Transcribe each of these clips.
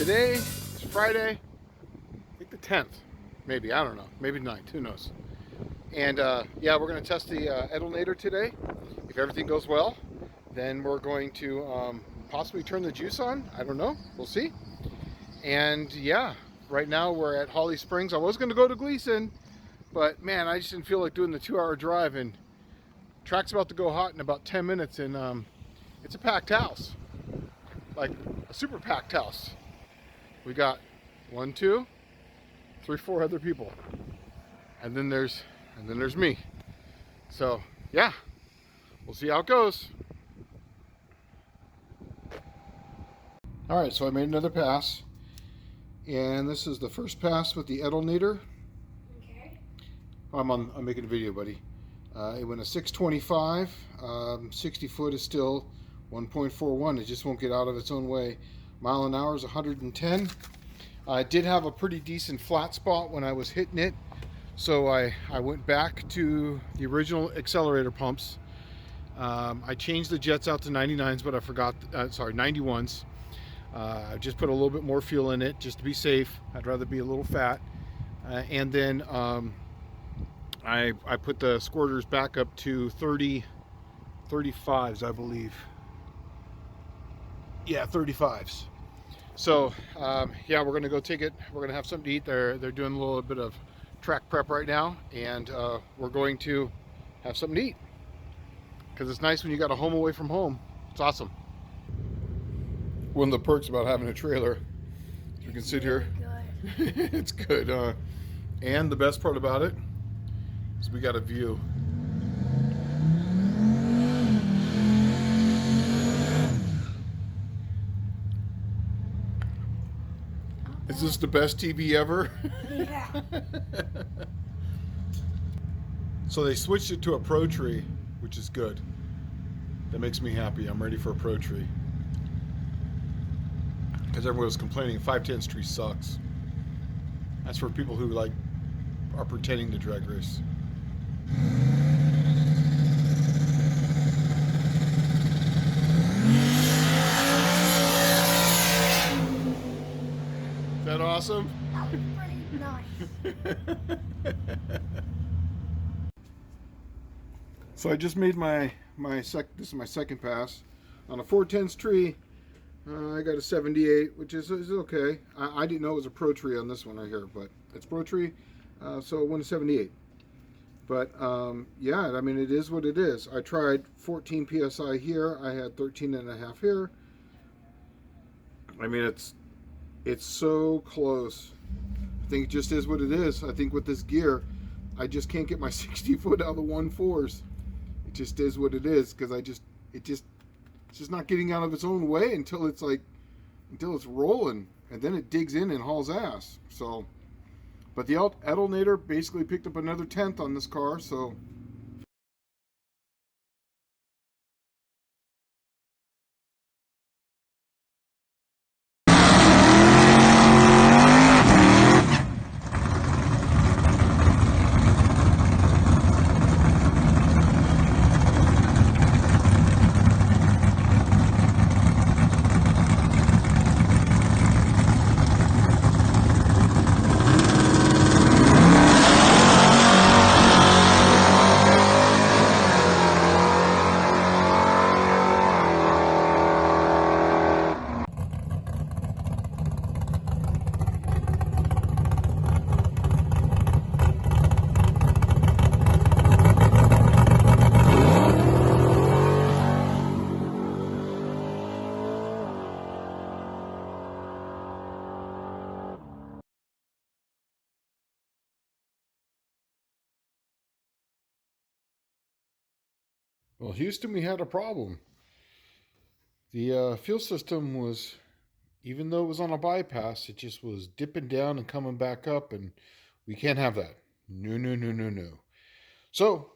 Today is Friday, I think the 10th, maybe, I don't know, maybe 9th, who knows. And yeah, we're going to test the Edel-Nator today. If everything goes well, then we're going to possibly turn the juice on. I don't know, we'll see. And yeah, right now we're at Holly Springs. I was going to go to Gleason, but man, I just didn't feel like doing the 2-hour drive, and track's about to go hot in about 10 minutes, and it's a packed house, like a super packed house. We got 1, 2, 3, 4 other people, and then there's me. So yeah, we'll see how it goes. All right, so I made another pass, and this is the first pass with the Edel-Nator. Okay. I'm making a video, buddy. It went a 625. 60 foot is still 1.41. It just won't get out of its own way. Mile an hour is 110. I did have a pretty decent flat spot when I was hitting it, so I went back to the original accelerator pumps. I changed the jets out to 99s, but I forgot, 91s. I just put a little bit more fuel in it just to be safe. I'd rather be a little fat. And then I put the squirters back up to 35s, I believe. Yeah, 35s. So yeah, we're gonna go take it. We're gonna have something to eat. They're doing a little bit of track prep right now, and we're going to have something to eat because it's nice when you got a home away from home. It's awesome. One of the perks about having a trailer, you can sit here. Good. It's good. And the best part about it is we got a view. Is this the best TV ever? Yeah. So they switched it to a Pro Tree, which is good. That makes me happy. I'm ready for a Pro Tree. Because everyone was complaining 510's tree sucks. That's for people who are pretending to drag race. Is that awesome? That was pretty nice. So I just made this is my second pass on a 410's tree. I got a 78, which is okay. I didn't know it was a Pro Tree on this one right here, but it's Pro Tree, so it went a 78. But yeah, I mean, it is what it is. I tried 14 psi here. I had 13.5 here. I mean, it's so close. I think it just is what it is. I think with this gear, I just can't get my 60 foot out of the 1.4s. It just is what it is, because it's just not getting out of its own way until it's rolling, and then it digs in and hauls ass. So, but the Edel-Nator basically picked up another 10th on this car, so. Well, Houston, we had a problem. The fuel system was, even though it was on a bypass, it just was dipping down and coming back up, and we can't have that. No, no, no, no, no. So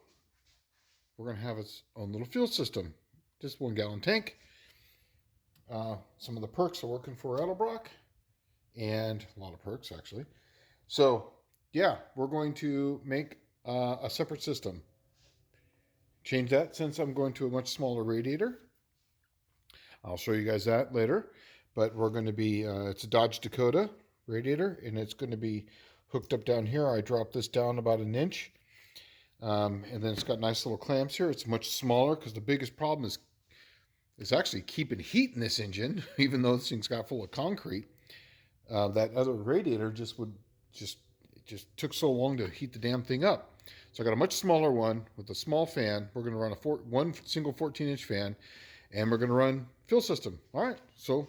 we're going to have its own little fuel system. Just 1 gallon tank. Some of the perks are working for Edelbrock, and a lot of perks, actually. So yeah, we're going to make a separate system. Change that since I'm going to a much smaller radiator. I'll show you guys that later. but we're going to be, it's a Dodge Dakota radiator, and it's going to be hooked up down here. I dropped this down about an inch, and then it's got nice little clamps here. It's much smaller because the biggest problem is actually keeping heat in this engine, even though this thing's got full of concrete. That other radiator just took so long to heat the damn thing up. So I got a much smaller one with a small fan. We're going to run one single 14-inch fan, and we're going to run fill system. All right, so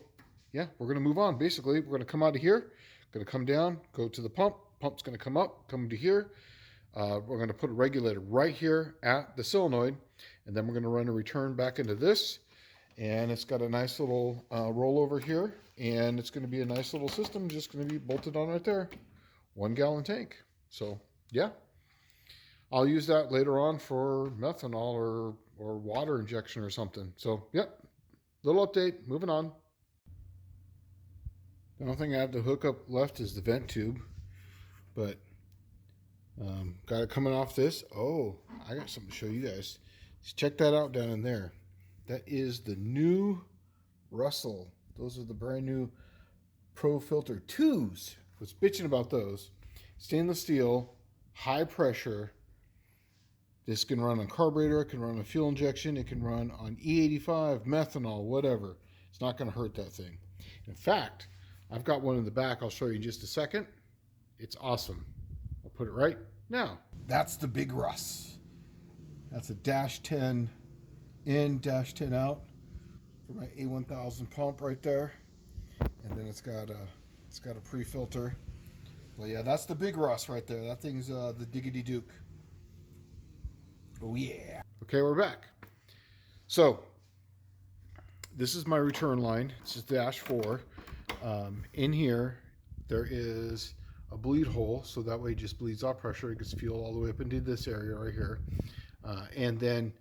yeah, we're going to move on. Basically, we're going to come out of here, going to come down, go to the pump. Pump's going to come up, come to here. We're going to put a regulator right here at the solenoid, and then we're going to run a return back into this. And it's got a nice little rollover here, and it's going to be a nice little system, just going to be bolted on right there. 1 gallon tank. So yeah, I'll use that later on for methanol or water injection or something. So yep, little update, moving on. The only thing I have to hook up left is the vent tube, but got it coming off this. Oh, I got something to show you guys. Just check that out down in there. That is the new Russell. Those are the brand new Pro Filter 2s. I was bitching about those. Stainless steel, high pressure. This can run on carburetor, it can run on fuel injection, it can run on E85, methanol, whatever. It's not going to hurt that thing. In fact, I've got one in the back. I'll show you in just a second. It's awesome. I'll put it right now. That's the Big Russ. That's a -10 in, -10 out for my A1000 pump right there. And then it's got a pre-filter. Well, yeah, that's the Big Russ right there. That thing's the Diggity Duke. Oh yeah. Okay, we're back. So this is my return line. This is -4. In here, there is a bleed hole, so that way it just bleeds off pressure. It gets fuel all the way up into this area right here. And then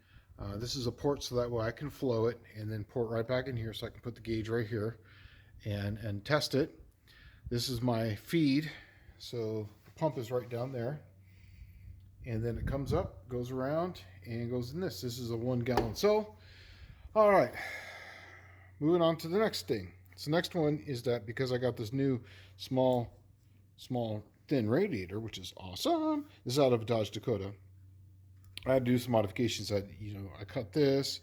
this is a port, so that way I can flow it, and then port right back in here, so I can put the gauge right here and test it. This is my feed, so the pump is right down there. And then it comes up, goes around, and goes in this. This is a 1 gallon. So, all right, moving on to the next thing. So the next one is that because I got this new small thin radiator, which is awesome. This is out of a Dodge Dakota. I had to do some modifications. I cut this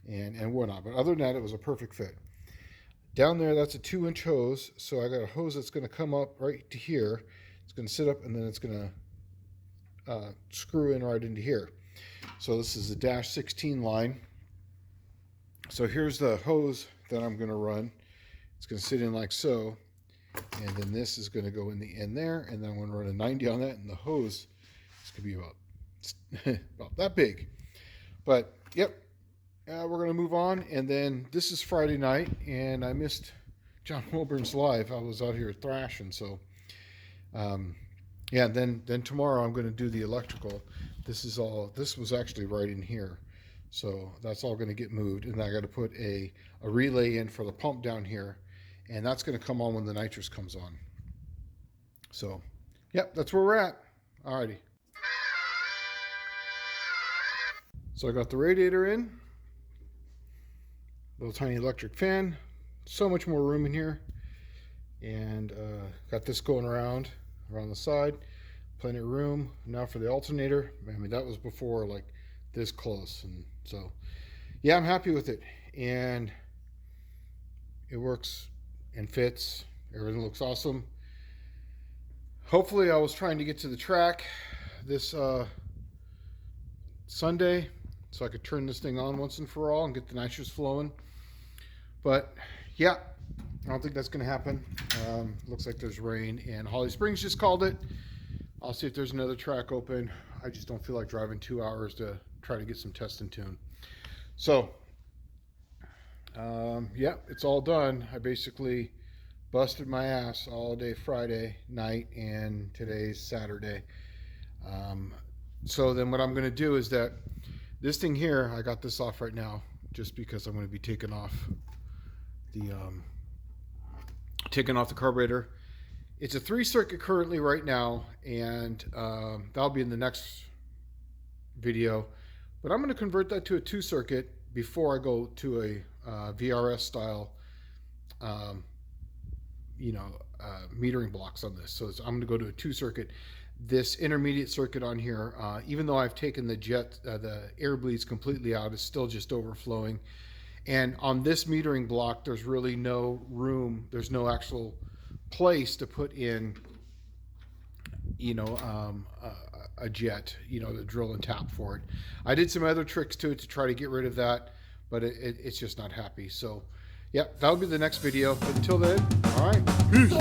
and whatnot. But other than that, it was a perfect fit. Down there, that's a 2-inch hose. So I got a hose that's going to come up right to here. It's going to sit up, and then it's going to screw in right into here. So this is a -16 line. So here's the hose that I'm going to run. It's going to sit in like so. And then this is going to go in the end there. And then I'm going to run a 90 on that. And the hose is going to be about that big. But yep, we're going to move on. And then this is Friday night, and I missed John Wilburn's live. I was out here thrashing. So yeah, then tomorrow I'm going to do the electrical. This was actually right in here. So that's all going to get moved. And I got to put a relay in for the pump down here. And that's going to come on when the nitrous comes on. So, yep, that's where we're at. Alrighty. So I got the radiator in. Little tiny electric fan. So much more room in here. And got this going around the side. Plenty of room. Now for the alternator. I mean, that was before like this close. And so, yeah, I'm happy with it. And it works and fits. Everything looks awesome. Hopefully, I was trying to get to the track this Sunday so I could turn this thing on once and for all and get the nitrous flowing. But yeah, I don't think that's going to happen. Looks like there's rain, and Holly Springs just called it. I'll see if there's another track open. I just don't feel like driving 2 hours to try to get some test and tune. So yeah, it's all done. I basically busted my ass all day Friday night, and today's Saturday. So then what I'm going to do is that this thing here, I got this off right now just because I'm going to be taking off the carburetor. It's a 3-circuit currently right now, and that'll be in the next video. But I'm going to convert that to a 2-circuit before I go to a VRS style metering blocks on this. So I'm going to go to a 2-circuit. This intermediate circuit on here, even though I've taken the air bleeds completely out, it's still just overflowing. And on this metering block, there's really no room. There's no actual place to put in, a jet, to drill and tap for it. I did some other tricks to it to try to get rid of that, but it's just not happy. So, yeah, that'll be the next video. But until then, all right, peace.